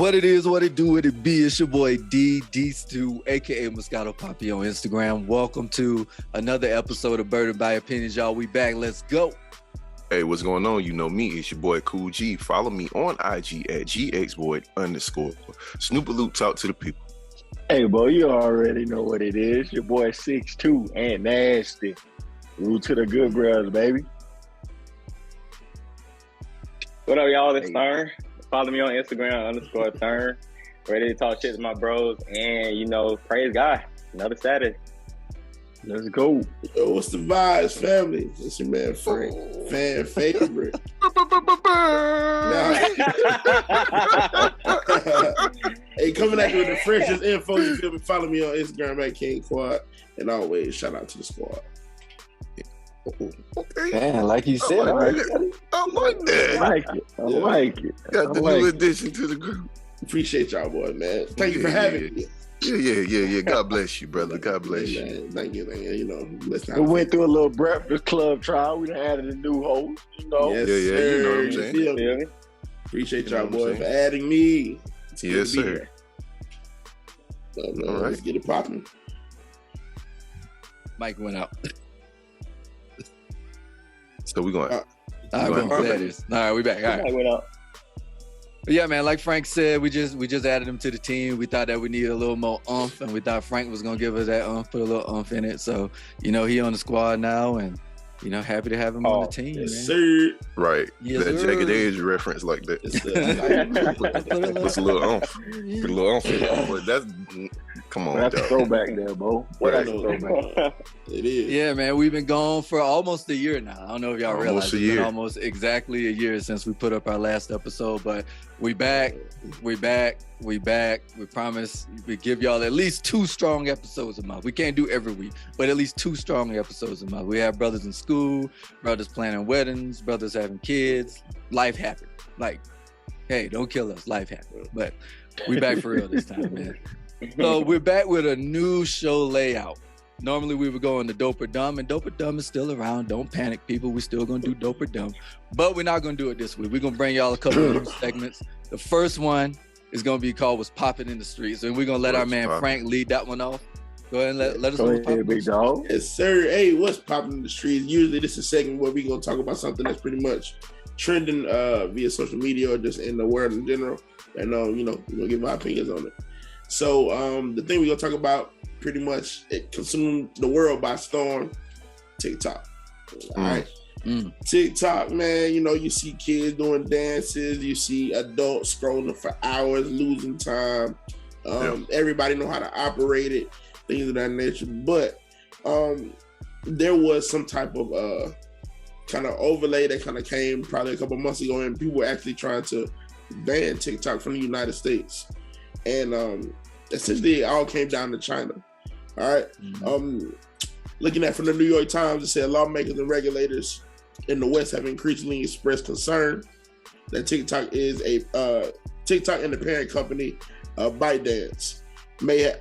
What it is, what it do, what it be. It's your boy D Stu, aka Moscato Poppy on Instagram. Welcome to another episode of Burdened by Opinions, y'all. We back. Let's go. Hey, what's going on? You know me. It's your boy Cool G. Follow me on IG at GXBoy_. Snoopaloop, talk to the people. Hey, boy, you already know what it is. Your boy 6'2" and nasty. Root to the good girls, baby. What up, y'all? It's Thurn. Follow me on Instagram _Thurn. Ready to talk shit to my bros. And, you know, praise God. Another Saturday. Let's go. Yo, what's the vibes, family? It's your man Frank, fan favorite. Hey, coming at you with the freshest info. You feel me? Follow me on Instagram at King Quad. And always, shout out to the squad. Man, like you said, I like that. I like it. Got the new addition to the group. Appreciate y'all, boy, man. Thank you for having me. Yeah. God bless you, brother. God bless you. Man, thank you. You know, We went through a little Breakfast Club trial. We done added a new host, you know. Yes, Yeah, sir. you know what I'm saying. Feel me? Feel me? Appreciate You know y'all, what I'm boy, for saying. adding me. It's good Yes, to be sir. here. All right. Let's get it popping. Mike went out. So we're going. All right, Go ahead. that is. All right, we back. All right. Somebody went out. But yeah, man, like Frank said, we just added him to the team. We thought that we needed a little more oomph, and we thought Frank was gonna give us that oomph, put a little oomph in it. So, you know, he on the squad now, and you know, happy to have him on the team, Yes, man. sir. Right. Yes, that sir. Jagged Edge reference like that. Yes, sir. That's a little oomph. Put a little oomph in it. But that's, come on, That's a dog. throwback there, Bo. Right. That's a throwback. It is. Yeah, man, we've been gone for almost a year now. I don't know if y'all Almost realize a it's been year. almost exactly a year since we put up our last episode, but we back. We promise we give y'all at least 2 strong episodes a month. We can't do every week, but at least 2 strong episodes a month. We have brothers in school, brothers planning weddings, brothers having kids. Life happened. Like, hey, don't kill us. Life happened. But we back for real this time, man. So we're back with a new show layout. Normally we would go into Dope or Dumb, and Dope or Dumb is still around. Don't panic, people. We're still gonna do Dope or Dumb, but we're not gonna do it this week. We're gonna bring y'all a couple of new segments. The first one is gonna be called "What's Poppin' in the Streets," and we're gonna let our man Frank lead that one off. Go ahead and let us know Go what's poppin' ahead, in the big streets. dog. Yes, sir. Hey, what's popping in the streets? Usually this is a segment where we gonna talk about something that's pretty much trending via social media or just in the world in general. And you know, we're gonna give my opinions on it. So the thing we're gonna talk about pretty much it consumed the world by storm, TikTok. All right. TikTok, man, you know, you see kids doing dances, you see adults scrolling for hours, losing time. Everybody know how to operate it, things of that nature. But there was some type of kind of overlay that kind of came probably a couple months ago, and people were actually trying to ban TikTok from the United States. And essentially it all came down to China. All right. Looking at from the New York Times, it said lawmakers and regulators in the West have increasingly expressed concern that TikTok and the parent company ByteDance may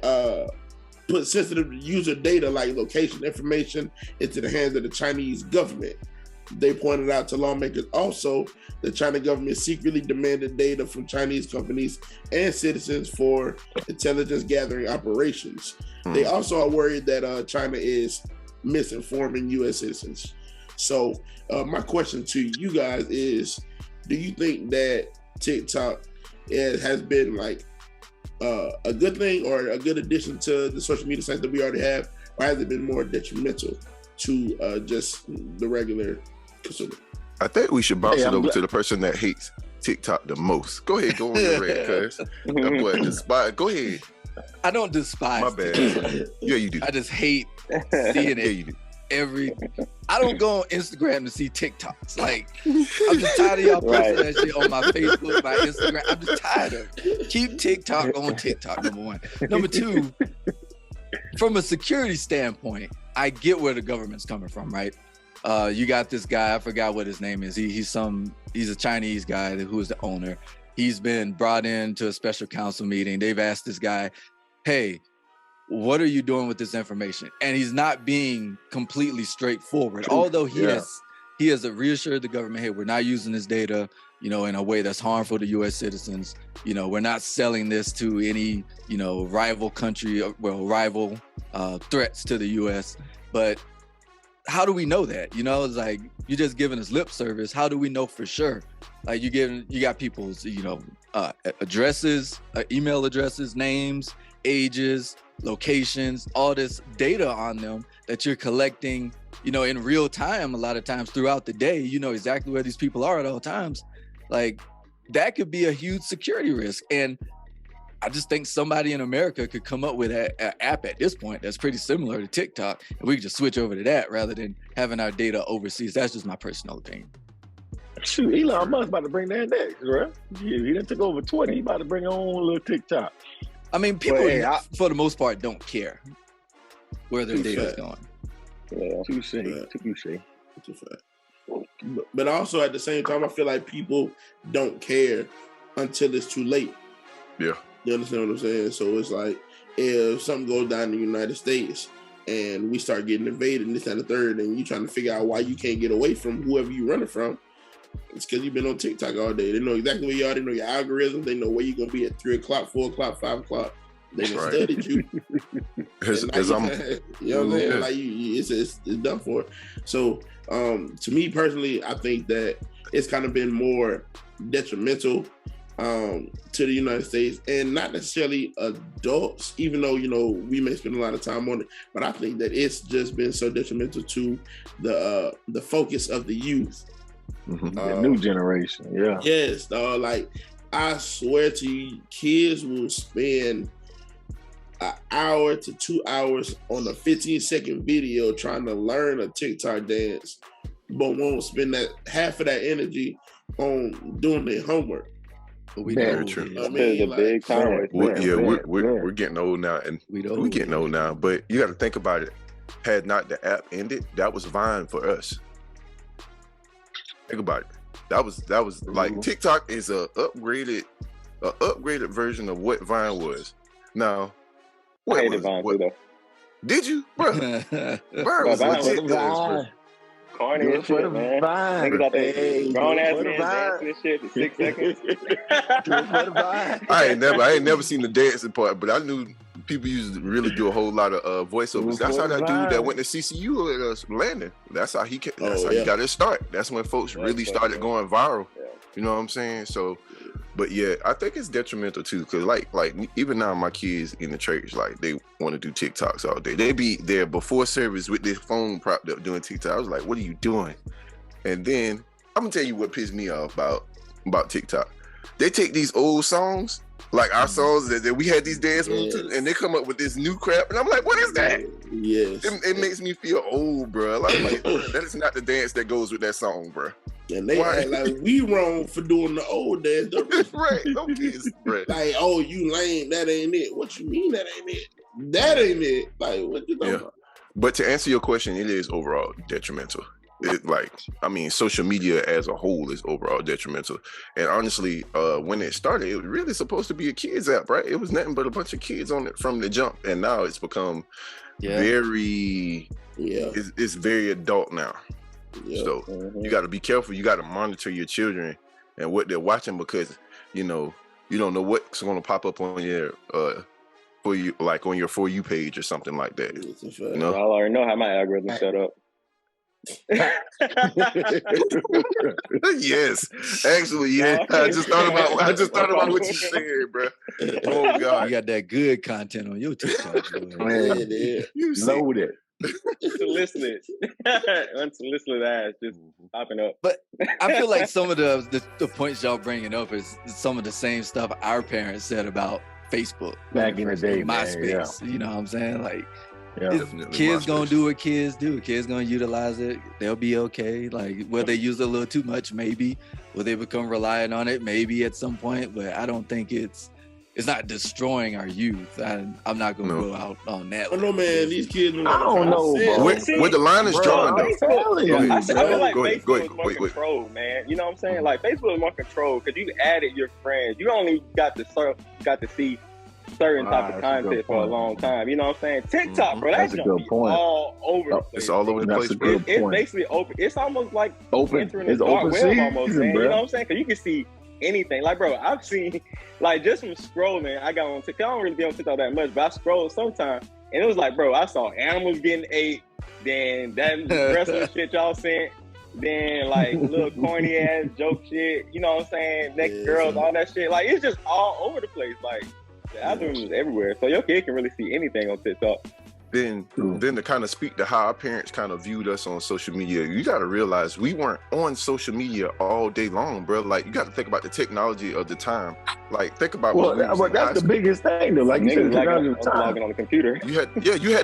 put sensitive user data like location information into the hands of the Chinese government. They pointed out to lawmakers also the China government secretly demanded data from Chinese companies and citizens for intelligence gathering operations. They also are worried that China is misinforming U.S. citizens. So my question to you guys is, do you think that TikTok has been like a good thing or a good addition to the social media sites that we already have, or has it been more detrimental to just the regular consumer? I think we should bounce it over to the person that hates TikTok the most. Go ahead, go on your rant, cuz. That boy despise. Go ahead. I don't despise My bad. TikTok. Yeah, you do. I just hate seeing Yeah, it you do. I don't go on Instagram to see TikToks. Like, I'm just tired of y'all posting that shit on my Facebook, my Instagram. I'm just tired of it. Keep TikTok on TikTok, number one. Number two, from a security standpoint, I get where the government's coming from, right? You got this guy, I forgot what his name is. He's a Chinese guy who is the owner. He's been brought in to a special council meeting. They've asked this guy, hey, what are you doing with this information? And he's not being completely straightforward. Although he he has reassured the government, hey, we're not using this data, in a way that's harmful to U.S. citizens. We're not selling this to any, rival country, rival threats to the U.S. But how do we know that? It's like, you're just giving us lip service. How do we know for sure? Like, you got people's, addresses, email addresses, names, ages, locations, all this data on them that you're collecting, in real time, a lot of times throughout the day. You know exactly where these people are at all times. Like, that could be a huge security risk. And I just think somebody in America could come up with an app at this point that's pretty similar to TikTok, and we could just switch over to that rather than having our data overseas. That's just my personal opinion. Shoot, Elon Musk about to bring that next, right? He done took over Twitter. He about to bring his own little TikTok. I mean, people, for the most part, don't care where their data is going. Yeah, touche. But also at the same time, I feel like people don't care until it's too late. Yeah. You understand what I'm saying? So it's like, if something goes down in the United States and we start getting invaded and this and the third, and you trying to figure out why you can't get away from whoever you running from, it's because you've been on TikTok all day. They know exactly where you are. They know your algorithm. They know where you're going to be at 3 o'clock, 4 o'clock, 5 o'clock. They done studied you. As I'm, you know what I'm saying? Like, it's done for. So, to me personally, I think that it's kind of been more detrimental to the United States, and not necessarily adults, even though, we may spend a lot of time on it, but I think that it's just been so detrimental to the focus of the youth. The new generation, yeah. Yes, like, I swear to you, kids will spend an hour to 2 hours on a 15-second video trying to learn a TikTok dance, but won't spend that half of that energy on doing their homework. But we Very know, true. I mean, a big time. We're getting old now, and we're getting old now. But you got to think about it. Had not the app ended, that was Vine for us. Think about it. That was like, TikTok is a upgraded version of what Vine was. Now, I hated Vine too, though. Did you, bro? Vine was legit. Corny and shit, man. Niggas out there, grown ass men dancing and shit for 6 seconds. I ain't never seen the dancing part, but I knew people used to really do a whole lot of voiceovers. That's how that dude that went to CCU at Landon. That's how he got his start. That's when folks really started going viral. Yeah. You know what I'm saying? So, but yeah, I think it's detrimental too, because like even now my kids in the church, like, they want to do TikToks all day. They be there before service with their phone propped up doing TikTok. I was like, what are you doing? And then I'm gonna tell you what pissed me off about TikTok. They take these old songs, like our songs that we had these dance moves to, and they come up with this new crap, and I'm like, what is that? Yes. It makes me feel old, bro. Like that is not the dance that goes with that song, bro. And they act like we wrong for doing the old dance. Right, no kids, right. Like, oh, you lame, that ain't it. What you mean that ain't it? That ain't it. Like, what you talking about? But to answer your question, it is overall detrimental. Social media as a whole is overall detrimental. And honestly, when it started, it was really supposed to be a kids app, right? It was nothing but a bunch of kids on it from the jump. And now it's become it's very adult now. Yeah. So you got to be careful. You got to monitor your children and what they're watching, because you don't know what's going to pop up on your for you, like on your For You page or something like that. You know? I already know how my algorithm set up. Yes, actually, yeah. I just thought about what you said, bro. Oh God, you got that good content on your TikTok. Man, you loaded. Unsolicited ass just popping up. But I feel like some of the points y'all bringing up is some of the same stuff our parents said about Facebook back in the day, MySpace. You know what I'm saying? Like, definitely kids gonna do what kids do. Kids gonna utilize it. They'll be okay. Like, will they use it a little too much? Maybe. Will they become reliant on it? Maybe at some point. But I don't think it's not destroying our youth. I'm not gonna go out on that. Oh no, man, these kids. I don't know, bro. Where the line is drawn, though. I feel like Facebook is more controlled, man. You know what I'm saying? Like, Facebook is more controlled because you added your friends. You only got to see certain type of That's a good content for a point. long time. You know what I'm saying? TikTok, bro, That's that's a gonna good be point. all over the place. It's all over the That's place, a bro. good It's point. basically open. It's almost like Open. entering the It's dark open web season, almost, man. bro. You know what I'm saying? Because you can see anything. Like, bro, I've seen, like, just from scrolling, I got on TikTok. I don't really be on TikTok that much, but I scrolled sometimes, and it was like, bro, I saw animals getting ate, then that wrestling shit y'all sent, then, like, little corny ass joke shit, you know what I'm saying? Next Yeah, girls, so- all that shit. Like, it's just all over the place. Like, the algorithm is everywhere. So your kid can really see anything on TikTok. Then to kind of speak to how our parents kind of viewed us on social media, you got to realize we weren't on social media all day long, bro. Like, you got to think about the technology of the time. Like, think about Well, when we was in high that's the school. biggest thing, though. Like you said, Niggas technology logging of time. on the computer. You had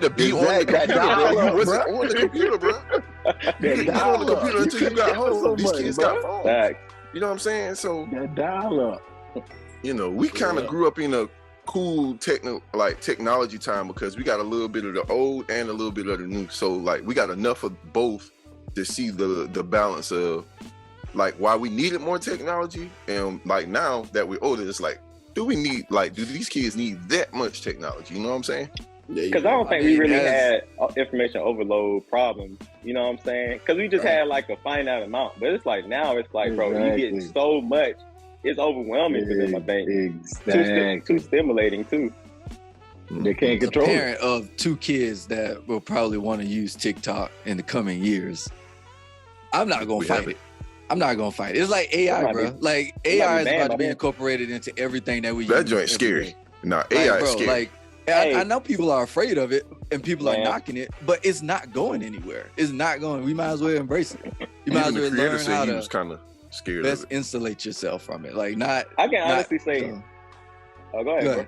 to be on the Exactly. computer, bro. Dial You up, wasn't bro. on the computer, bro. You didn't get on the dial up. computer until you You got couldn't home. so These much, kids bro. got phones. Facts. You know what I'm saying? So, That dial up. you know, we kind of Yeah. grew up in a cool technology time because we got a little bit of the old and a little bit of the new. So like we got enough of both to see the balance of like why we needed more technology, and like now that we're older, it's like, do these kids need that much technology? You know what I'm saying? Because I don't think we really had information overload problems. You know what I'm saying? Because we just had like a finite amount. But it's like now it's like, bro, you Exactly. get so much. It's overwhelming for them, I think. Exactly. Too stimulating, too. They can't As a control it. parent of 2 kids that will probably want to use TikTok in the coming years, I'm not gonna We fight have it. I'm not gonna fight it. It's like AI, might bro. be- Like might AI be is banned about by to be then. incorporated into everything that we use. That joint's every scary. day. Nah, Like, AI bro, is scary. like Hey. I know people are afraid of it and people are Man. knocking it, but it's not going anywhere. It's not going. We might as well embrace it. You might Even the as well creator learn said how he to was kind of scared best of it. insulate yourself from it. Like not. I can not- honestly say, go go ahead, bro. ahead.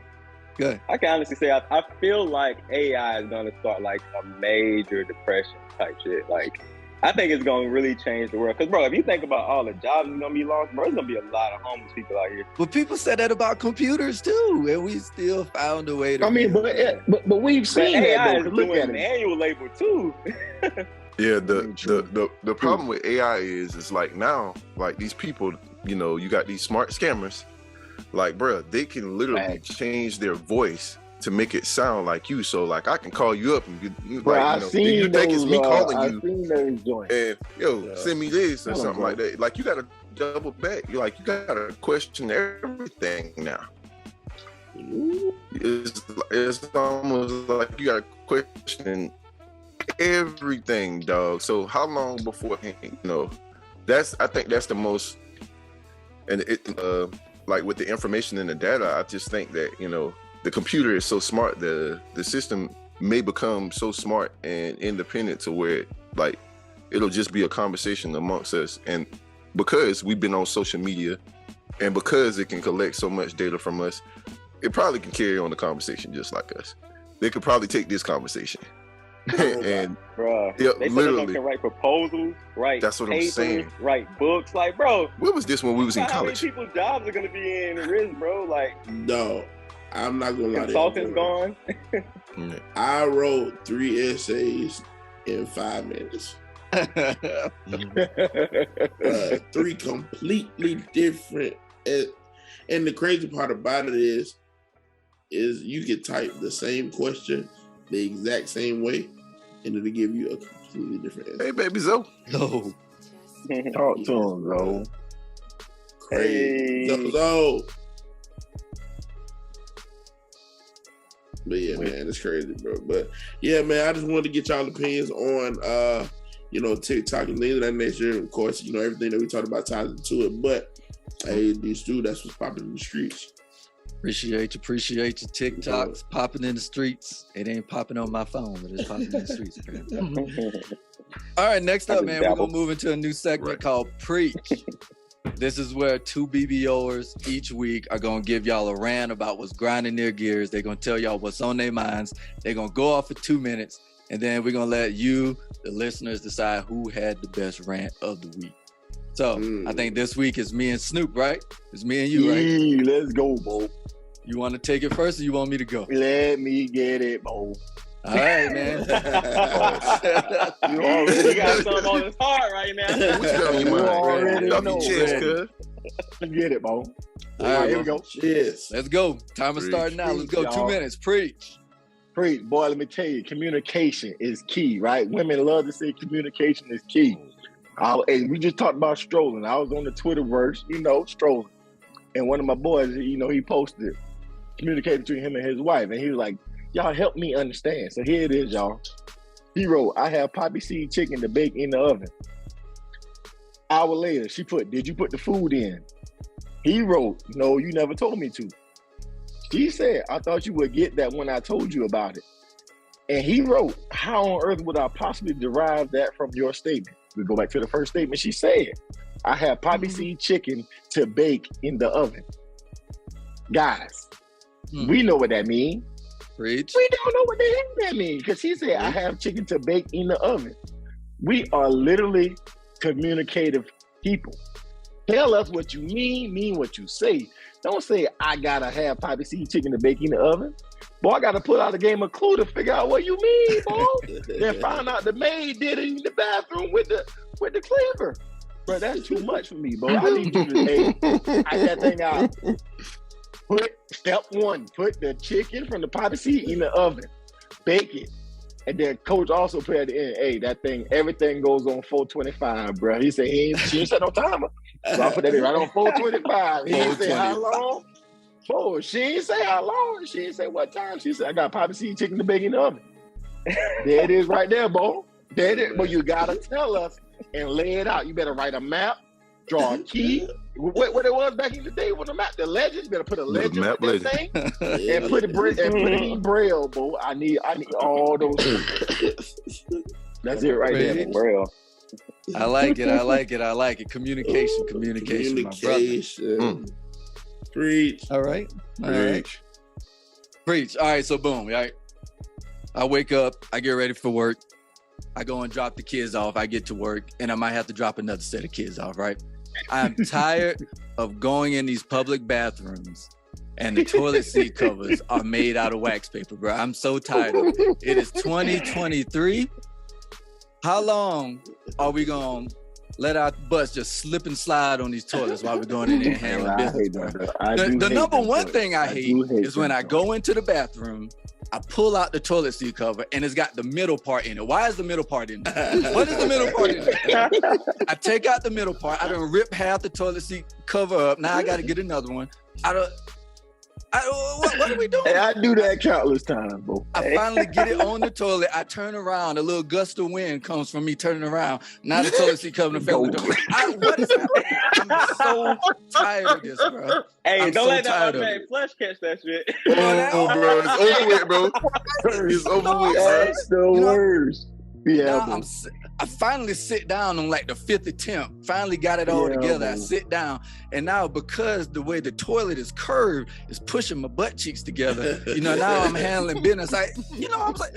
Go ahead. I can honestly say, I feel like AI is going to start like a major depression type shit. Like, I think it's going to really change the world. Because, bro, if you think about all the jobs that's going to be lost, bro, there's going to be a lot of homeless people out here. But people said that about computers too, and we still found a way to. I mean, but we've But seen that AI though. is 'Cause look doing at it. manual labor, too. Yeah, True. the problem with AI is like now, like these people, you know, you got these smart scammers, like, bruh, they can literally Facts. change their voice to make it sound like you. So like I can call you up and you Bro, like, I you know, seen you those. think it's me calling I've you seen those joints. and yo, Yeah. send me this or Hold on, something bro. like that. Like you gotta double back. You like you gotta question everything now. It's almost like you gotta question everything, dog. So how long before you know? I think that's the most, and it like with the information and the data. I just think that you know the computer is so smart. The system may become so smart and independent to where like it'll just be a conversation amongst us. And because we've been on social media, and because it can collect so much data from us, it probably can carry on the conversation just like us. They could probably take this conversation and Bro, Yeah, they said literally. they can write proposals, write That's what I'm papers, saying. write books. Like, bro, what was this when we was in how many college? people's jobs are going to be in risk, bro? Like, No, I'm not gonna lie to you. consultants gone. Yeah. I wrote 3 essays in 5 minutes. 3 completely different. And the crazy part about it is you could type the same question the exact same way, and it'll give you a completely different answer. Hey, baby Zoe. No. Talk to him, bro. Crazy. Hey. So, but yeah, man, it's crazy, bro. But yeah, man, I just wanted to get y'all opinions on TikTok and things of that nature. Of course, you know, everything that we talked about ties into it. But hey, these two, that's what's popping in the streets. Appreciate your TikToks popping in the streets. It ain't popping on my phone, but it's popping in the streets. Apparently. All right, next I up, just man, we're dabble. gonna move into a new segment Right. called Preach. This is where 2 BBOers each week are gonna give y'all a rant about what's grinding their gears. They're gonna tell y'all what's on their minds. They're gonna go off for 2 minutes, and then we're gonna let you, the listeners, decide who had the best rant of the week. So I think this week is me and Snoop, right? It's me and you, right? Yeah, let's go, Bo. You want to take it first, or you want me to go? Let me get it, Bo. All right, man. You already You got something on his heart right now. What you got on your You mind? already Get off your know, chest, man. cuz. Get it, Bo. All All right, right, here we go. Cheers. let's go. Time to start Preach. now. Let's go. 2 Y'all. minutes. Preach. Preach, boy, let me tell you, communication is key, right? Women love to say communication is key. And we just talked about strolling. I was on the Twitterverse, strolling. And one of my boys, he posted communicating between him and his wife. And he was like, y'all help me understand. So here it is, y'all. He wrote, I have poppy seed chicken to bake in the oven. Hour later, she put, did you put the food in? He wrote, no, you never told me to. She said, I thought you would get that when I told you about it. And he wrote, how on earth would I possibly derive that from your statement? We go back to the first statement she said. I have poppy seed chicken to bake in the oven. Guys, we know what that means. Preach. We don't know what the heck that means. Because he said, I have chicken to bake in the oven. We are literally communicative people. Tell us what you mean what you say. Don't say, I gotta have poppy seed chicken to bake in the oven. Boy, I gotta put out a game of Clue to figure out what you mean, boy. Then find out the maid did it in the bathroom with the cleaver. Bro, that's too much for me, bro. I need you to I that thing out. Step one, put the chicken from the poppy seed in the oven. Bake it. And then coach also put at the end, hey, that thing, everything goes on 425, bro. He said she ain't set no timer. So I put that in right on 425. He didn't say how long. Oh, she ain't say how long. She ain't say what time. She said, I got poppy seed chicken to bake in the oven. There it is right there, Bo. There it is. But you gotta tell us and lay it out. You better write a map, draw a key. What it was back in the day with the map, the legend. You better put a legend map with that thing and put it in braille, Bo. I need all those. That's it right there, braille. I like it. Communication, my brother. Preach. All right. Preach. All right, so boom, right? I wake up, I get ready for work. I go and drop the kids off. I get to work, and I might have to drop another set of kids off, right? I'm tired of going in these public bathrooms and the toilet seat covers are made out of wax paper, bro. I'm so tired of it. It is 2023. How long are we going to let our butts just slip and slide on these toilets while we're going in there and handling business, bro? The number one thing I hate is when I go into the bathroom, I pull out the toilet seat cover and it's got the middle part in it. Why is the middle part in it? What is the middle part in it? I take out the middle part. I done rip half the toilet seat cover up. Now I got to get another one. What are we doing? Hey, I do that countless times, bro. I finally get it on the toilet. I turn around. A little gust of wind comes from me turning around. Now the toilet seat cover fell. What is happening? I'm so tired of this, bro. Hey, don't let that automatic flush catch that shit. Oh, bro. It's over with, bro. It's over with, bro. That's the worst. Yeah, I finally sit down on like the 5th attempt. Finally got it all together. Man. I sit down, and now because the way the toilet is curved, is pushing my butt cheeks together. Now I'm handling business. I'm like,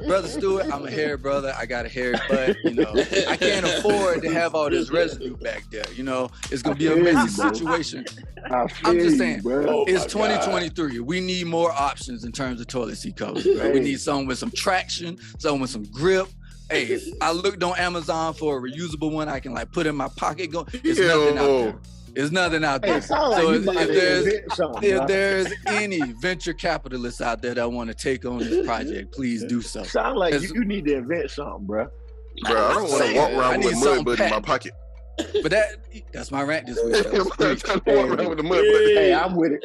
Brother Stewart, I'm a hairy brother. I got a hairy butt. I can't afford to have all this residue back there. It's gonna be a messy situation. I'm just saying, it's 2023. We need more options in terms of toilet seat covers. Bro. We need something with some traction, something with some grip. Hey, I looked on Amazon for a reusable one I can like put in my pocket. It's nothing out there. There's nothing out there. So if there's any venture capitalists out there that want to take on this project, please do so. Sound like you need to invent something, bro. Bro, I don't want to walk around with a mud butt in my pocket. But that's my rant this week. Hey, I'm with it.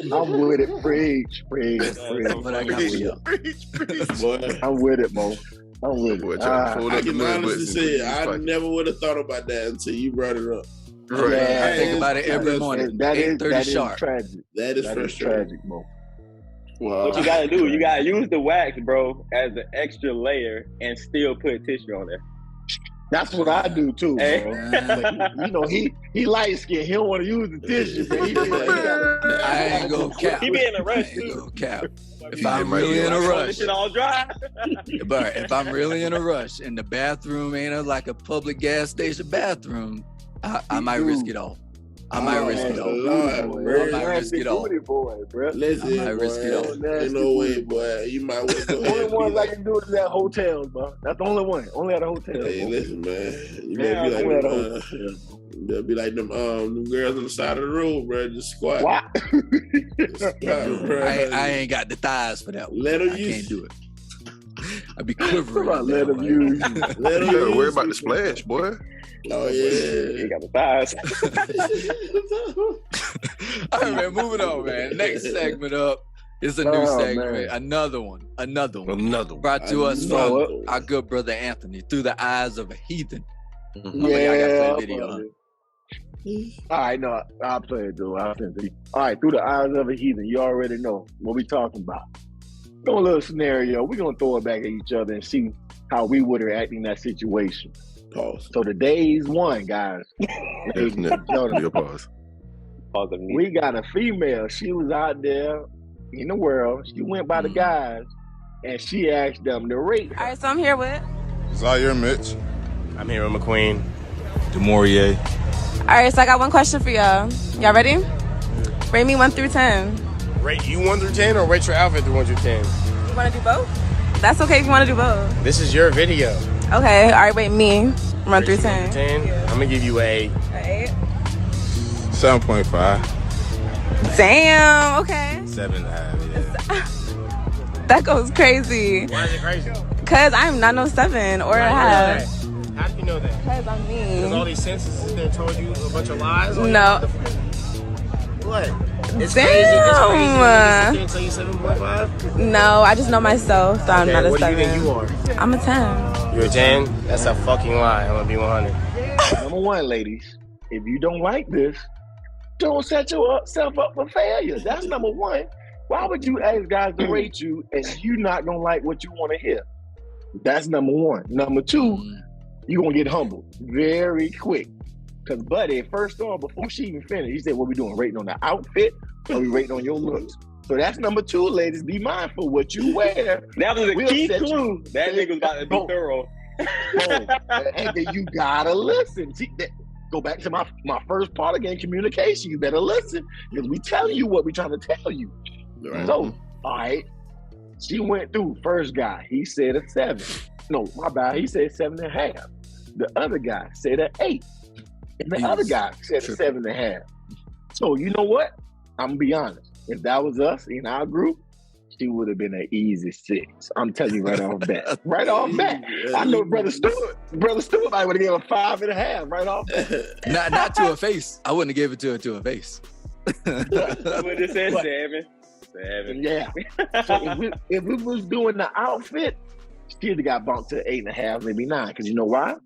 Preach. But I got you. I'm with it, Mo. I'm with it. I can honestly say I never would have thought about that until you brought it up. Right. I think about it every morning. That is sharp. Tragic. That is tragic, Mo. Wow. What you gotta do, you gotta use the wax, bro, as an extra layer and still put tissue on there. That's what I do too, bro. But, he light skinned. He don't want to use the tissue, but he I ain't gonna cap. He be in a rush too. If I'm really in a rush, this shit all dry. But if I'm really in a rush and the bathroom ain't like a public gas station bathroom, I might risk it all. I might risk it all. Listen, Ain't no way, boy. You might want to go ahead. The only ones I can do is at hotels, bro. That's the only one. Only at a hotel. Hey, listen, man. You better be like, They'll be like them girls on the side of the road, bro. Just squat. What? I ain't got the thighs for that one. Let 'em I use can't do it. I be quivering. Let them use. Let 'em You gotta worry use about the it. splash, boy. Oh You yeah. got the thighs. All right, man. Moving on, man. Next segment up is a new Oh, segment. man. Another one. Another one. Brought to us Another from one. our good brother Anthony, Through the Eyes of a Heathen. Mhm. Oh, yeah, I gotta play Yeah. a video, huh? All right, no, I'll play it, dude. All right, Through the Eyes of a Heathen. You already know what we talking about. Throw a little scenario. We're gonna throw it back at each other and see how we would react in that situation. Pause. So the day's one, guys. Ladies and gentlemen, Your pause. Pause of me. we got a female. She was out there in the world. She went by the guys, and she asked them to rate All her. right, so I'm here with. Zaire Mitch. I'm here with McQueen. DeMaurier. All right, so I got one question for y'all. Y'all ready? Rate me 1 through 10. Rate you 1 through 10 or rate your outfit through 1 through 10? You want to do both? That's okay if you want to do both. This is your video. Okay, all right, wait, me. 1 through Rate you 1 through 10. 10. I'm gonna give you a 8. 7.5. Damn, okay. 7.5. Yeah. That goes crazy. Why is it crazy? Because I'm not no 7 or a How half. do you know that? Because I'm Because all mean. these sentences there told you a bunch of lies? on No. your- What? It's Damn. crazy. It's crazy. They can't tell you 7.5? No, I just know myself, so I'm Okay, not a what 7. do you think you are? I'm a 10. You're a 10? That's a fucking lie. I'm gonna be 100. Number one, ladies, if you don't like this, don't set yourself up for failure. That's number one. Why would you ask guys to rate you and you not gonna like what you want to hear? That's number one. Number two, you're gonna get humbled very quick. Because Buddy, first off, before she even finished, he said, what we doing? Rating on the outfit or we rating on your looks? So that's number two, ladies. Be mindful what you wear. That was a We'll key set you- clue. That nigga was about to be Boom. thorough. Boom. And then you gotta listen. See, go back to my first part again, communication. You better listen because we telling you what we trying to tell you. Right. So, all right, she went through. First guy, he said a 7. No, my bad. He said 7.5. The other guy said an 8, and the other guy said a 7.5. So you know what? I'm gonna be honest. If that was us in our group, she would have been an easy 6. I'm telling you right off bat. Right off bat. I know Brother Stewart I would have given a 5.5 right off bat. Not to her face. I wouldn't have gave it to her face. I would have said But- 7. 7. Yeah. So if we was doing the outfit, she'd have got bumped to 8.5, maybe 9. Because you know why?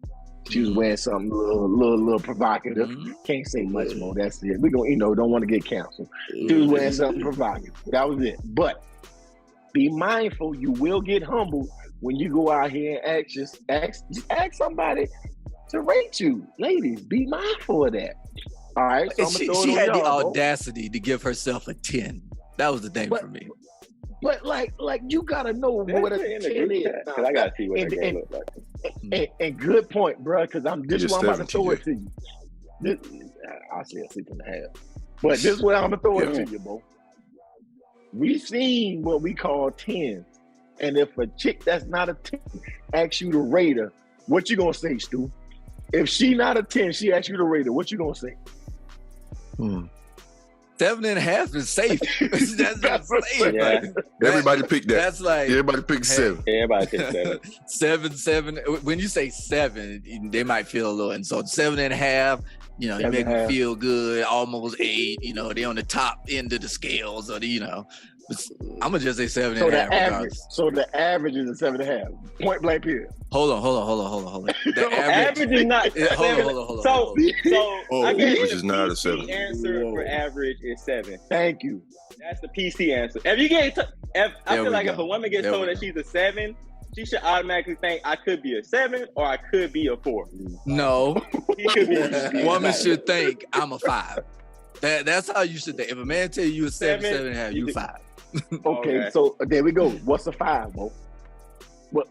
She was wearing something a little provocative. Can't say much more. That's it. We gonna, don't want to get canceled. She was wearing something provocative. That was it. But be mindful, you will get humbled when you go out here and ask somebody to rate you. Ladies, be mindful of that. All right. So And I'ma throw it she on had the y'all, bro. audacity to give herself a 10. That was the thing But- for me. But like you gotta know what a 10 is. Because I got to see what that girl And- look like. And good point, bro. Because this is Just what I'm about to 17, throw it to you. I said 6.5, but this is what I'm gonna throw it to you, bro. We seen what we call 10s, and if a chick that's not a 10 asks you to rate her, what you gonna say, Stu? If she not a 10, she asks you to rate her, what you gonna say? 7.5 is safe. that's safe. Yeah. Everybody pick that. That's like Everybody pick 7. Everybody said 7. 7. When you say 7, they might feel a little insulted. 7.5. You make them 7.5. feel good. Almost 8. They on the top end of the scales, or I'm gonna just say 7.5. So the average, regardless. so the average is a 7.5. Point blank period. Hold on. The Average is not. Yeah, hold on. So I guess which the is not a PC 7. answer Whoa. for average is 7. Thank you. That's the PC answer. If you get, I There feel we like go. if a woman gets There told we that go. she's a 7, she should automatically think I could be a 7 or I could be a 4. No, He could be. woman should think I'm a 5. That's how you should think. If a man tell you a 7, 7.5, you 5. Okay, Okay. so there we go. What's a 5, Mo? What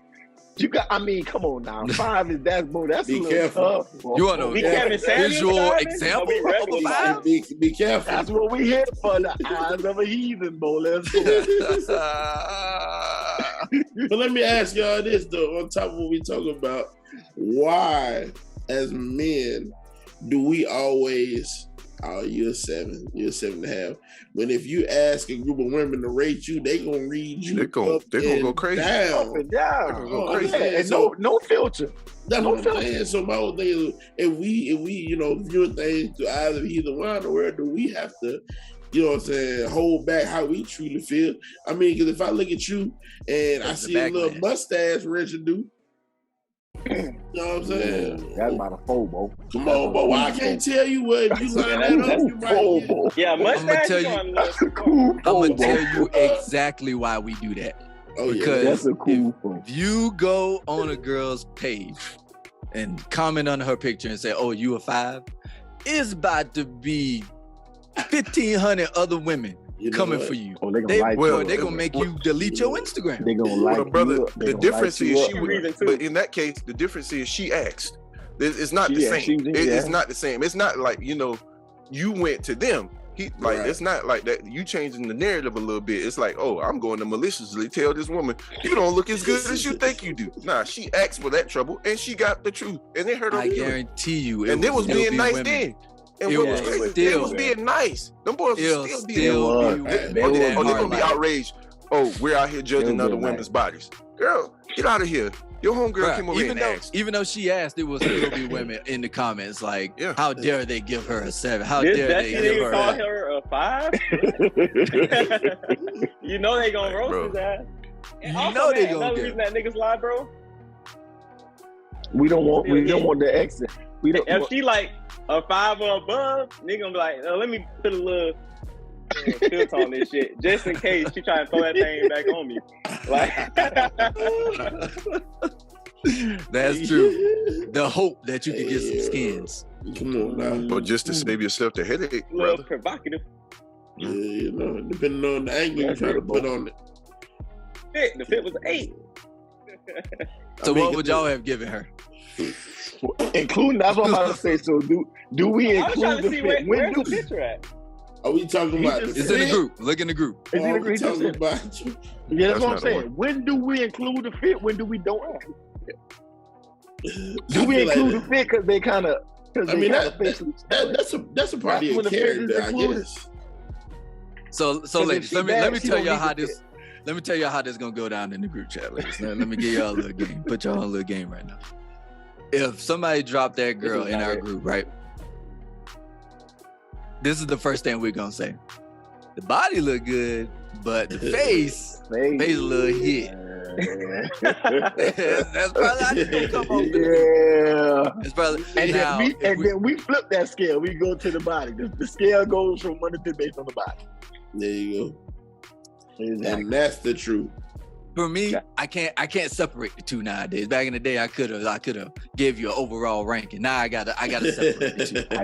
you got? I mean, come on now. 5 is that's Mo. That's Be a little careful. tough, bro. You want to Be know Kevin Samuels visual about it? example Or be of regular a about 5? Be careful. That's what we here for. The eyes of a heathen, Mo. Let's go. But let me ask y'all this though, on top of what we talking about, why as men do we always? Oh, you're 7.5. When if you ask a group of women to rate you, they gonna read you. They're gonna go crazy. Up and down. They're gonna go crazy. Yeah, and no filter. That's what I'm saying. So my whole thing is, if we view things through either one, or do we have to, you know what I'm saying, hold back how we truly feel? I mean, because if I look at you and I see a little mustache residue, you know what I'm saying? That's about a phobo. Come on, but why I can't tell you what if you line that up, you might get. Yeah, mustache. That's a cool I'm gonna tell you exactly why we do that. Oh, yeah. Because That's a cool phobo. if you go on a girl's page and comment on her picture and say, "Oh, you a 5," it's about to be 1,500 other women coming for you. Oh, they gonna make you delete your Instagram. They gonna like Well, brother, you up. They the gonna difference like is you she up. would, but in that case, the difference is she asked. It's not the Yeah, same. she- It's yeah. not the same. It's not like, you went to them. Right. It's not like that. You changing the narrative a little bit. It's like, oh, I'm going to maliciously tell this woman, you don't look as good as you think you do. Nah, she asked for that trouble and she got the truth. And it hurt her I feelings. guarantee you, And it was still being be nice women. then. And It what was was crazy, still- it was being nice. Them boys It'll was still still being be was. women They or was they're hard gonna be life. outraged. Oh, we're out here judging They'll other be women's bodies. Girl, get out of here. Your homegirl Bruh, came over and asked. even though she asked, it will still be women in the comments like, Yeah. how dare they give her a 7? How This dare they Becky give nigga her call a... her a 5. You know they gonna Like, roast bro. his ass. And You also, know they man, gonna another get reason that niggas lie, bro. We don't want the exit. We don't. If she like a 5 or above, nigga gonna be like, let me put a little filter on this shit, just in case she try to throw that thing back on me. Like, That's true. The hope that you can get some skins. Come on now. But just to save yourself the headache, a little brother. provocative. Yeah, depending on the angle you try to put on it. The fit was 8. So I mean, what would y'all have given her? Including, that's what I'm about to say. So do we I was trying include to the see fit? where's When the do picture at? Are we talking about the just- It's in the fit? group. Look in the group. Is Or it are agree we to talking fit? about you? Yeah, that's what I'm That's not saying. the When do we include the fit? When do we don't include the fit? Do I we feel like include the fit because they kind of? I mean, that's a part of That's your when the fit is character, I included. guess. So if ladies, she let me bad, she tell don't y'all need how the this. Let me tell y'all how this gonna go down in the group chat, ladies. Let me give y'all a little game. Put y'all on a little game right now. If somebody dropped that girl is in not our it. group, right? This is the first thing we're gonna say. The body look good, but the face a little hit. That's probably how this gonna come off. Yeah. It's probably And, now, then we flip that scale. We go to the body. The scale goes from 1 to 10 based on the body. There you go. Exactly. And that's the truth. for me, I can't separate the two nowadays. Back in the day, I could have gave you an overall ranking. Now I gotta separate the two. I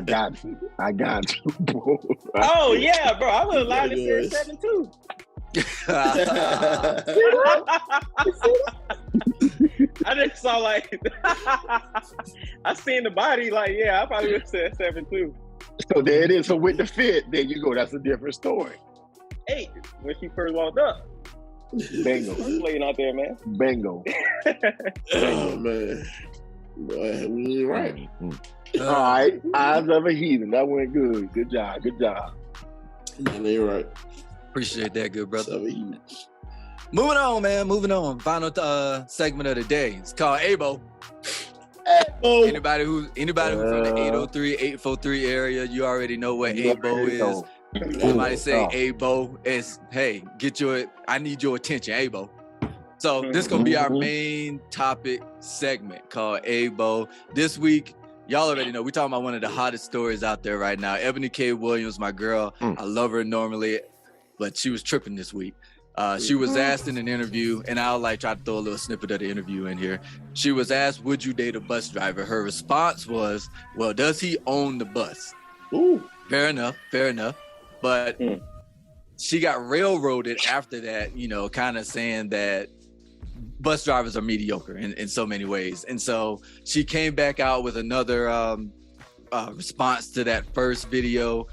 got you, bro. Oh yeah, bro. I would have lied and said 7 too. I just saw like I seen the body like I probably would have said 7 too. So there it is. So with the fit, there you go. That's a different story. 8 when she first walked up. Bingo. I'm playing out there, man. Bingo. Oh man. Boy, we ain't right. All right. Eyes of a heathen. That went good. Good job. Good job. Man, ain't right. Appreciate that, good brother. So he- Moving on, man. Moving on. Final segment of the day. It's called ABO. Oh, Anybody who's from the 803, 843 area, you already know what ABO is. Somebody say ABO, it's hey, I need your attention, ABO. So this is gonna be our main topic segment called ABO. This week, y'all already know we're talking about one of the hottest stories out there right now. Ebony K. Williams, my girl. I love her normally, but she was tripping this week. She was asked in an interview, and I'll try to throw a little snippet of the interview in here. She was asked, would you date a bus driver? Her response was, well, does he own the bus? ooh. Fair enough. But she got railroaded after that, kind of saying that bus drivers are mediocre in so many ways. And so she came back out with another response to that first video,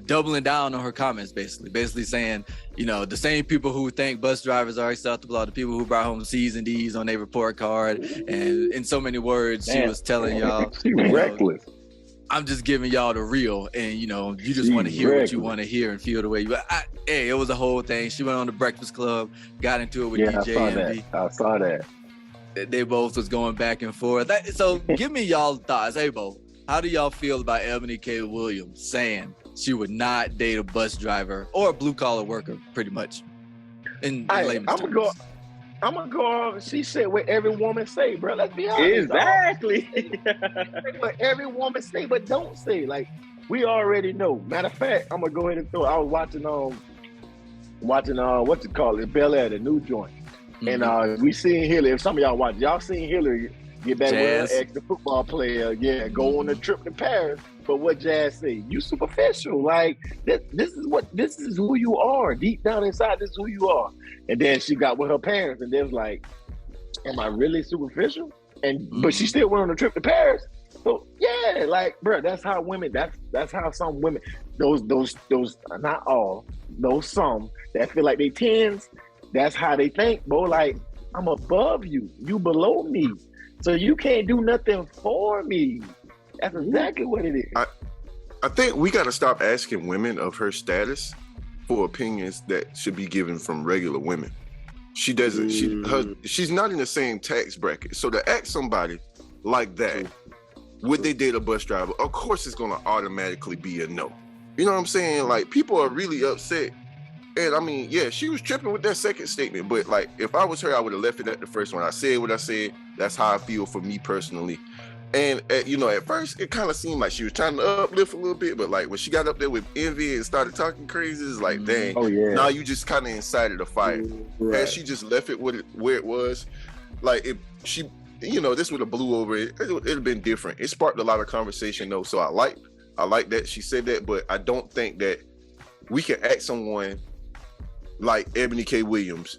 doubling down on her comments, basically saying, the same people who think bus drivers are acceptable are the people who brought home C's and D's on their report card. And in so many words, she was telling y'all, She was reckless. I'm just giving y'all the real, and you know, you just want to hear what you want to hear and feel the way you. Hey, it was a whole thing. She went on the Breakfast Club, got into it with DJ Envy. I saw that. They both was going back and forth. So give me y'all thoughts. Hey, Bo, how do y'all feel about Ebony K. Williams saying she would not date a bus driver or a blue collar worker, pretty much? I'm gonna go on. She said what every woman say, bro. Let's be honest. Exactly. What every woman say, but don't say. Like, we already know. Matter of fact, I'm gonna go ahead and throw. I was watching what's it called? Bel Air, the new joint. Mm-hmm. And we seen Hillary. If some of y'all watch, y'all seen Hillary get back with her ex, the football player. Yeah, go on a trip to Paris. But what Jazz say? You superficial. Like this is who you are. Deep down inside, this is who you are. And then she got with her parents, and they was like, "Am I really superficial?" But she still went on a trip to Paris. So yeah, like, bro, that's how women. That's how some women. Those not all. Those some that feel like they tens. That's how they think, bro. Like, I'm above you. You below me. So you can't do nothing for me. That's exactly what it is. I think we got to stop asking women of her status for opinions that should be given from regular women. She doesn't. She's not in the same tax bracket. So to ask somebody like that, would they date a bus driver? Of course, it's going to automatically be a no. You know what I'm saying? Like, people are really upset. And I mean, yeah, she was tripping with that second statement. But like, if I was her, I would have left it at the first one. I said what I said. That's how I feel for me personally. And at first, it kind of seemed like she was trying to uplift a little bit. But like, when she got up there with Envy and started talking crazy, it's like, dang. Oh yeah. Now you just kind of incited a fire. Right. Had she just left it where it was, like, if she, this would have blew over. It'd have been different. It sparked a lot of conversation though. So I like that she said that. But I don't think that we can ask someone like Ebony K. Williams,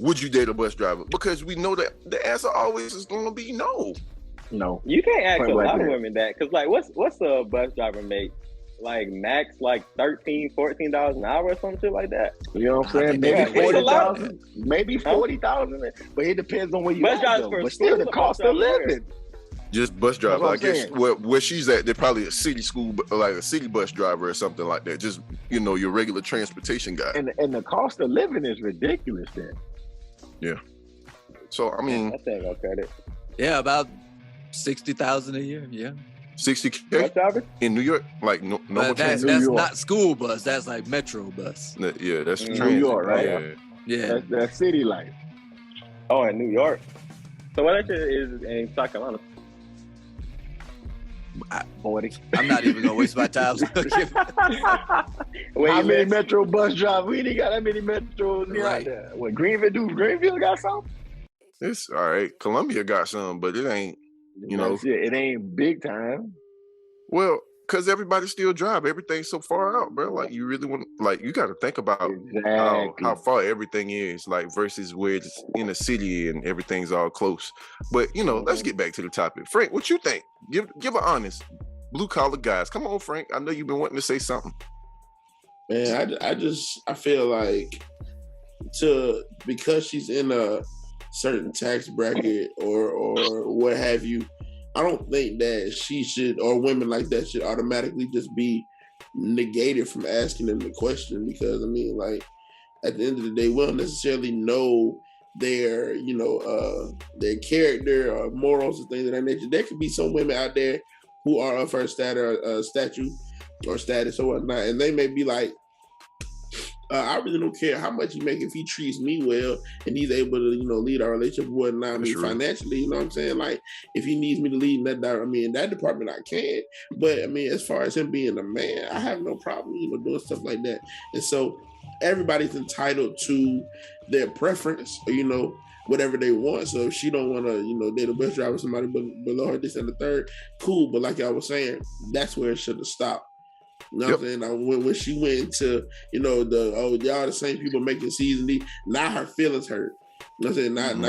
would you date a bus driver? Because we know that the answer always is going to be no. No. You can't ask a lot of women that, because like, what's a bus driver make? Like max like $13, $14 an hour or some shit like that. You know what I'm saying? Maybe 40,000, maybe 40,000. But it depends on where you at. But still, the cost of living. Just bus driver. I guess where she's at, they're probably a city school, like a city bus driver or something like that. Just, your regular transportation guy. And the cost of living is ridiculous then. Yeah. So, I mean. I think I'll cut it. Yeah, about 60,000 a year. Yeah. 60K in New York, like that's not school bus. That's like metro bus. Yeah, that's New York, right? Yeah. That's city life. Oh, in New York. So what actually is in South Carolina? 40. I'm not even gonna waste my time. How many metro bus drivers? We ain't got that many metros out there. What Greenville got some? It's all right. Columbia got some, but it ain't. It ain't big time. Well, because everybody still drive. Everything's so far out, bro. Like, you really want, like, you got to think about how far everything is, like, versus where it's in a city and everything's all close. But let's get back to the topic. Frank, what you think? Give an honest blue collar guys. Come on, Frank. I know you've been wanting to say something. Man, I feel like because she's in a certain tax bracket or what have you, I don't think that she should, or women like that should automatically just be negated from asking them the question, because I mean, like, at the end of the day, we don't necessarily know their character or morals and things of that nature. There could be some women out there who are of her status or whatnot, and they may be like, I really don't care how much he make if he treats me well and he's able to, lead our relationship with whatnot. I mean, financially, you know what I'm saying? Like, if he needs me to lead in that in that department, I can. But I mean, as far as him being a man, I have no problem, doing stuff like that. And so everybody's entitled to their preference, or, whatever they want. So if she don't want to, date a bus driver, somebody below her, this and the third, cool. But like I was saying, that's where it should have stopped. You know what I'm saying? When she went to, y'all the same people making season D, now her feelings hurt. You know what I'm saying?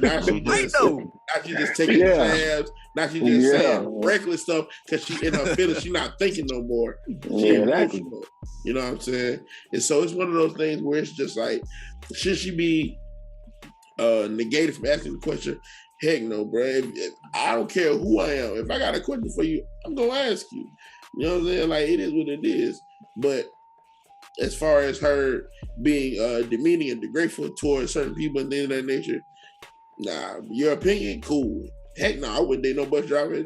Now she just taking tabs. Now she just saying reckless stuff because she in her feelings. She not thinking no more. She emotional. You know what I'm saying? And so it's one of those things where it's just like, should she be negated from asking the question. Heck no, bro. If I don't care who I am. If I got a question for you, I'm gonna ask you. You know what I'm saying? Like, it is what it is. But as far as her being demeaning and disgraceful towards certain people and things of that nature, nah, your opinion, cool. Heck no, I wouldn't date no bus driver,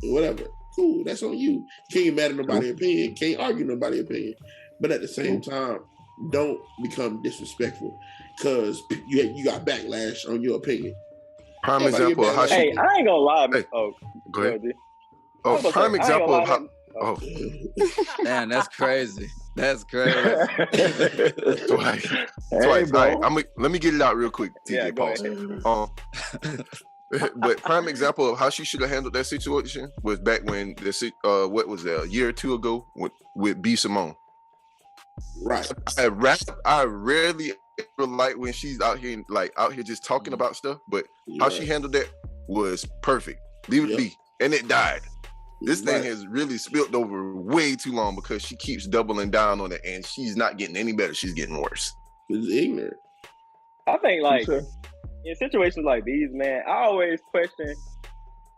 whatever. Cool, that's on you. Can't get mad at nobody's opinion, can't argue nobody's opinion. But at the same time, don't become disrespectful because you got backlash on your opinion. Prime example of how she... Hey, I ain't gonna lie. Hey, oh, go ahead. G. Oh, prime example of how... Oh. Man, that's crazy. That's crazy. Twice. Hey, All right, let me get it out real quick. TJ, go pause. But prime example of how she should have handled that situation was back when what was that, a year or two ago with B. Simone. Right. I rarely ever like when she's out here just talking about stuff, but how she handled that was perfect. Leave it be, and it died. This thing has really spilled over way too long because she keeps doubling down on it, and she's not getting any better. She's getting worse. It's ignorant. I think, like, in situations like these, man, I always question the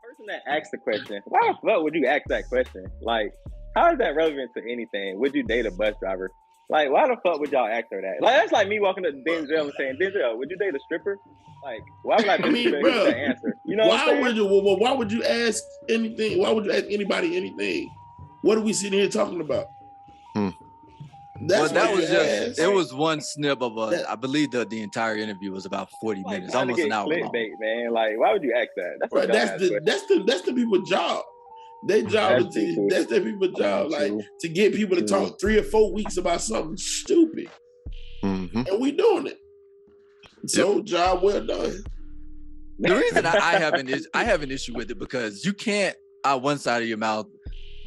person that asks the question. Why the fuck would you ask that question? Like, how is that relevant to anything? Would you date a bus driver? Like, why the fuck would y'all ask her that? Like, that's like me walking up to Denzel and saying, Denzel, would you date a stripper? Like, why would I think that answer? You know why would you ask anything? Why would you ask anybody anything? What are we sitting here talking about? It was one snip of I believe the entire interview was about 40 minutes, almost an hour long. Man, like, why would you ask that? That's the people's job. Their job that's their people's job, like to get people to talk 3 or 4 weeks about something stupid, and we doing it. So job well done. The reason I have an issue with it because you can't out one side of your mouth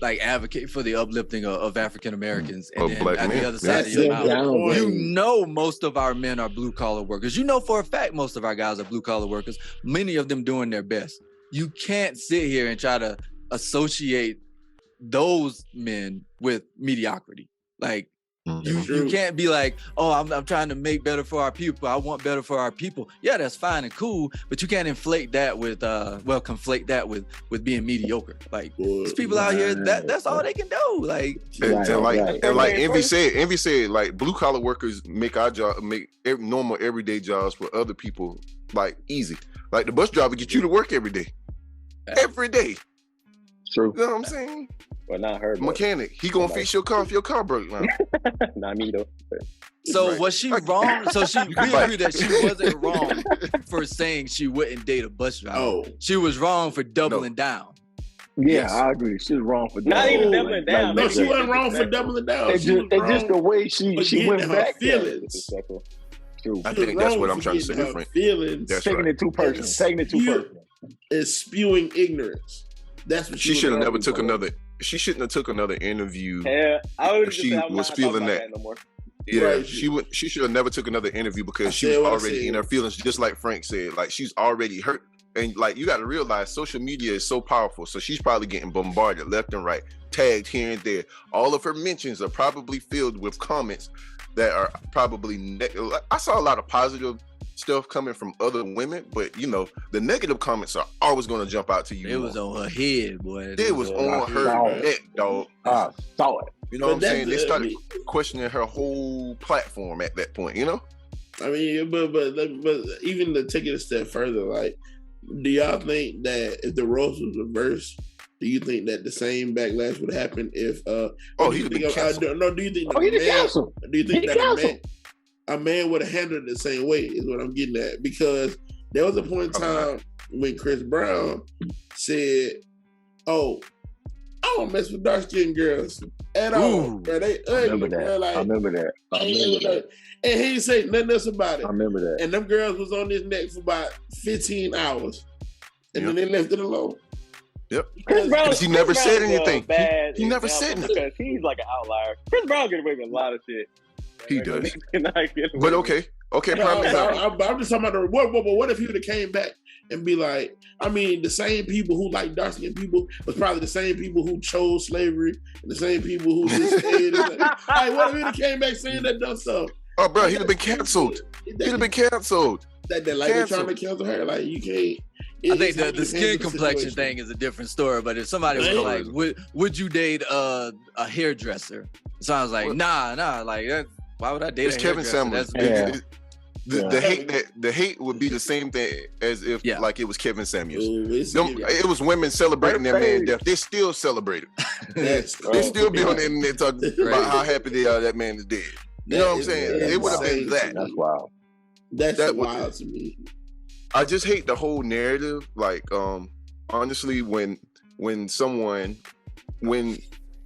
like advocate for the uplifting of African Americans, and then at the other side of your mouth, you know, most of our men are blue collar workers. You know for a fact most of our guys are blue collar workers. Many of them doing their best. You can't sit here and try to associate those men with mediocrity. Like you can't be like, oh, I'm trying to make better for our people. I want better for our people. Yeah, that's fine and cool, but you can't conflate that with being mediocre. Like these people out here, that's all they can do. Like like Envy said, like blue collar workers make our job, make normal everyday jobs for other people like easy. Like the bus driver get you to work every day. Every day. True. You know what I'm saying? Well, not her. Mechanic. He gonna fix your car if your car broke now. Not me though. So was she wrong? So we agree that she wasn't wrong for saying she wouldn't date a bus driver. Oh. She was wrong for doubling down. Yeah, Yes. I agree. She was wrong for Not even doubling down. No, she wasn't wrong for doubling down. It's just the way she went back. Feelings. True. I think that's what I'm trying to say. Her feelings. That's Taking right. it too personal. Taking it too personal. Is spewing ignorance. That's what She should have never took another. She shouldn't have took another interview. Yeah, I would. She was feeling that. No more. Yeah, Right. she should have never took another interview because she was said what I already said. in her feelings, just like Frank said. Like she's already hurt, and like you got to realize, social media is so powerful. So she's probably getting bombarded left and right, tagged here and there. All of her mentions are probably filled with comments that are probably I saw a lot of positive stuff coming from other women, but you know the negative comments are always going to jump out to you. It was on her head, boy. It was on her neck, dog. I saw it. You know what I'm saying? They started questioning her whole platform at that point. You know? I mean, but even to take it a step further, like, do y'all think that if the roles was reversed, do you think that the same backlash would happen if he'd have been canceled. No, do you think He canceled. do you think that a man would have handled it the same way is what I'm getting at? Because there was a point in time when Chris Brown said, oh, I don't mess with dark-skinned girls at all. Bro, they ugly, bro. Like, I remember that. And he ain't say nothing else about it. I remember that. And them girls was on his neck for about 15 hours. And then they left it alone. Yep. Because he never said anything. He He never said nothing. because he's like an outlier. Chris Brown get away with a lot of shit. He does. But But okay, prime example. I'm just talking about what if he would have came back and be like, I mean, the same people who like dark-skinned people was probably the same people who chose slavery and the same people who just stayed. Like, what if he came back saying that dumb stuff? Oh, bro, he'd have been canceled. He'd have been canceled. That like they're Cancel. trying to cancel her. Like you can't. I think it's how the you skin handle the complexion situation. thing is a different story. But if somebody was Man. like, would you date a hairdresser? So I was like, What? nah, like that. Why would I date It's a Kevin hairdresser? Samuels. That's The hate would be the same thing as if Yeah. like it was Kevin Samuels. Ooh, it's- It was women celebrating their man death. They still celebrate it. That's They still be on the crazy. internet talking about how happy they are that man is dead. You know what I'm saying? It would have been that. That's wild. That's That would- wild to me. I just hate the whole narrative. Like, honestly, when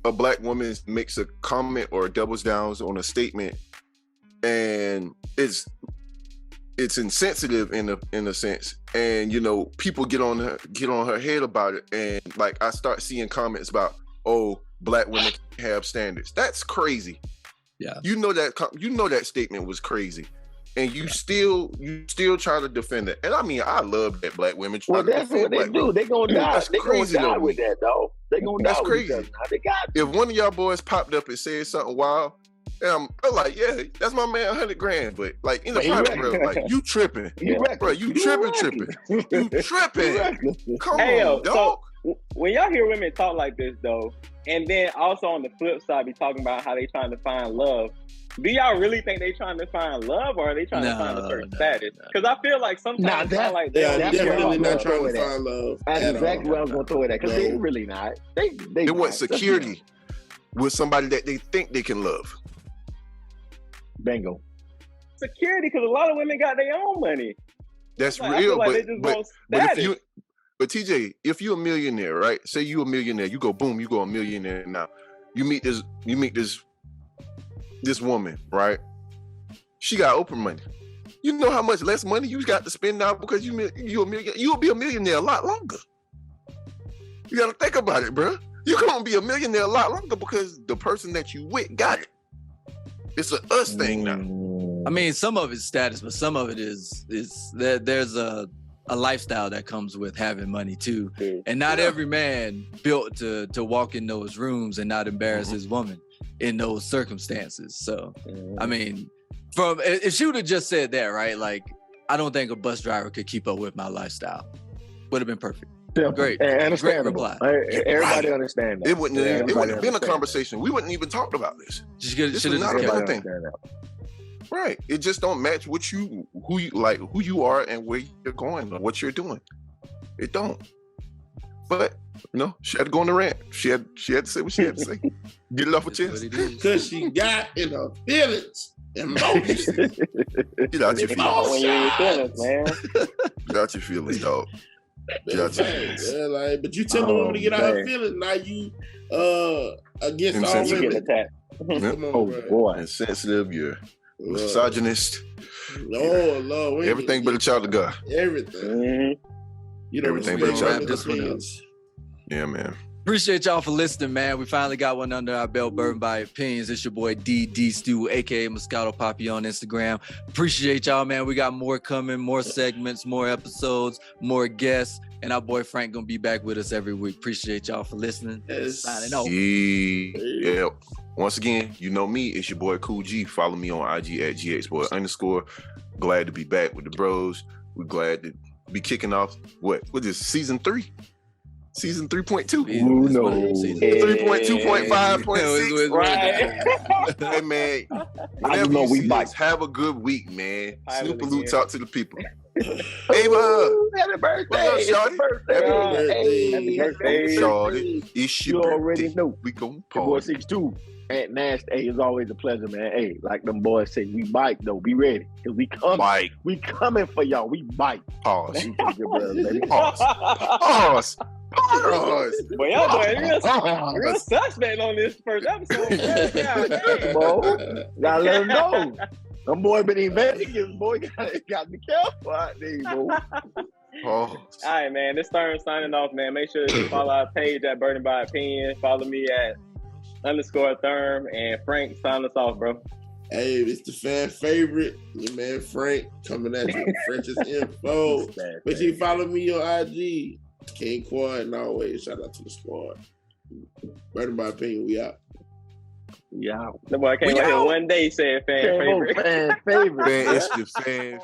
a black woman makes a comment or doubles down on a statement, and it's insensitive in a sense, and people get on her head about it, and like I start seeing comments about, oh, black women have standards. That's crazy. Yeah. You know that statement was crazy. And you still try to defend it. And I mean, I love that black women try Well, to that's defend what they black do. women. They gonna die. That's They gonna crazy, die though. with that, though. They gonna That's die with each crazy. other. Now they got. If one of y'all boys popped up and said something wild, I'm like, yeah, that's my man, $100,000. But like in the But he private, reckless. bro, like you tripping, You reckless. bro, you You tripping, you tripping. Come Hey, yo, on, dog. When y'all hear women talk like this, though, and then also on the flip side, be talking about how they trying to find love. Do y'all really think they trying to find love, or are they trying to find a certain status? Because I feel like sometimes Nah, it's not like they Yeah, don't that's care where definitely I'm about not gonna trying throw to it at. find love. That's at exactly all. where I was gonna throw it at. Because they No. really not. They They want not. security with somebody that they think they can love. Bingo. security, because a lot of women got their own money. That's Like, I real, feel like but they just want but if status. TJ, if you're a millionaire, right? Say you a millionaire, you go boom, you go a millionaire now. You meet this woman, right? She got Oprah money. You know how much less money you got to spend now because you'll be a millionaire a lot longer. You gotta think about it, bro. You're gonna be a millionaire a lot longer because the person that you with got it. It's a us thing now. I mean, some of it's status, but some of it is that there's a lifestyle that comes with having money too. And not every man built to walk in those rooms and not embarrass his woman in those circumstances. So, I mean, if she would have just said that, right? Like, I don't think a bus driver could keep up with my lifestyle. Would have been perfect. Great. Understandable. Great reply. Everybody Right. understand that. It wouldn't Everybody have been a understand conversation. We wouldn't even talked about this. She This should is have not just a kept bad it. thing. Right. It just don't match what who you are and where you're going or what you're doing. It don't. But she had to go on the rant. She had to say what she had to say. Get it off her That's what chest. it is. Because she got in her feelings, emotions. Get out your It's feelings. not when you're in your feelings, man. Get out your feelings, dog. Get out your feelings. Yeah, like, but you tell the woman to get out her man. feelings. Now you against all Insensitive. You get women. attacked. Come on, Oh bro. boy. Insensitive, you're Lord. misogynist, Lord, we ain't everything but a child of God. Everything. Mhm. You don't Everything respect but a child. women's This one up. opinions. Yeah, man. Appreciate y'all for listening, man. We finally got one under our belt, Burden by Opinions. It's your boy D Stew, aka Moscato Poppy on Instagram. Appreciate y'all, man. We got more coming, more segments, more episodes, more guests, and our boy Frank gonna be back with us every week. Appreciate y'all for listening. Yes. Signing off. Yeah. Once again, you know me. It's your boy Cool G. Follow me on IG at GXboy_. Glad to be back with the bros. We're glad to be kicking off what is season 3? Season 3.2. Who knows? 3.2.5.6. Right. Hey man, I whenever know you we see bite. this, have a good week, man. Pilot Snoop Aloo again. talk to the people. Ava, Happy birthday. What's up, It's shawty? your birthday. Happy birthday. Shawty, it's You your already birthday. know. We gon' Your boy party. 6'2". Aunt Nasty. Hey, it's always a pleasure, man. Hey, like them boys say, we bite though. Be ready. Cause we coming. Mike, We coming for y'all. We bite. pause. We for your brothers, baby. Pause. Pause. Pause. Boy, y'all doing real suspect on this first episode. Man. Yeah, Come on. Gotta let them know. Them boy been in Vegas, boy. Gotta be careful out there, boy. Pause. All right, man. This Thurm signing off, man. Make sure you follow our page at Burden by Opinion. Follow me at _Thurm, and Frank, sign us off, bro. Hey, it's the fan favorite, your man Frank, coming at you with freshest info. Make sure you follow me on IG, King Quad, and always shout out to the squad. Burden by Opinion, we out. Yeah. The boy came We out here out. one day saying fan favorite. Fan favorite. Man, it's your fan.